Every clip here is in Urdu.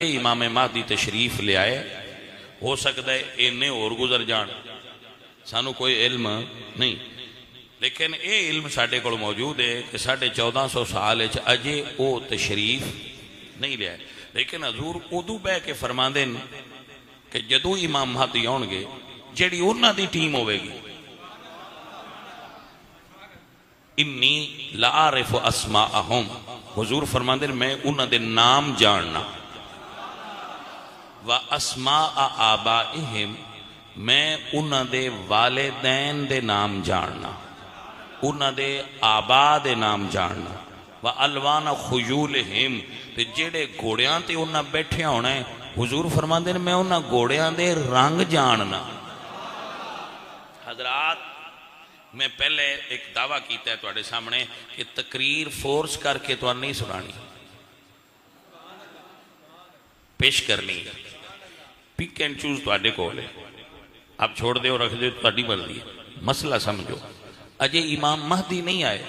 امام مہدی تشریف لے آئے، ہو سکتا ہے اینے اور گزر جان، سانو کوئی علم نہیں، لیکن اے علم ساڈے کول موجود ہے کہ 1450 سال اجے او تشریف نہیں لے آئے۔ لیکن حضور ادو بہ کے فرماندے ہیں کہ جدو امام مہدی آن گے جیڑی انہاں دی ٹیم ہوئے گی، انی لعارف اسماءہم، حضور فرماندے ہیں میں انہاں دے نام جاننا، وَأَسْمَاءَ آبائہم، میں انہاں دے والدین دے نام جاننا، انہاں دے آبا دے نام جاننا، وَأَلْوَانَ خُيُولِهِمْ، تے جیڑے گھوڑیاں تے انہاں بیٹھے ہونا ہے، حضور فرماندے ہیں میں انہاں گھوڑیاں دے رنگ جاننا۔ حضرات میں پہلے ایک دعویٰ کیتا ہے تواڈے سامنے کہ تقریر فورس کر کے تو نہیں سنانی، پیش کرنی، پک اینڈ چوز تواڈے کول ہے، آپ چھوڑ دے اور رکھ دے تواڈی مرضی ہے، مسئلہ سمجھو۔ اجے امام مہدی نہیں آئے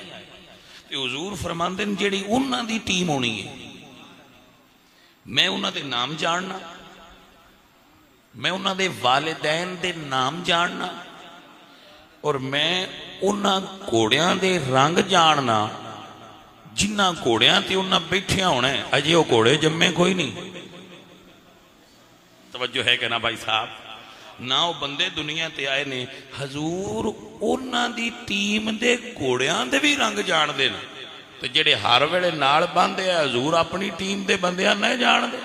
تے حضور فرماندے ہیں جیڑی انہاں دی ٹیم ہونی ہے، میں انہاں دے نام جاننا، میں انہاں دے والدین دے نام جاننا، اور میں انہاں گھوڑیاں دے رنگ جاننا جنہ گھوڑیاں تے انہاں بیٹھیاں ہونا ہے، اجے وہ گھوڑے جمے کوئی نہیں۔ توجہ ہے کہ نا بھائی صاحب؟ نہ وہ بندے دنیا تے آئے نے، حضور انہاں دی ٹیم دے گھوڑیاں دے بھی رنگ جان دے نا، تو جڑے ہر ویلے نال باندھے حضور اپنی ٹیم دے بندیاں نہ جان دے۔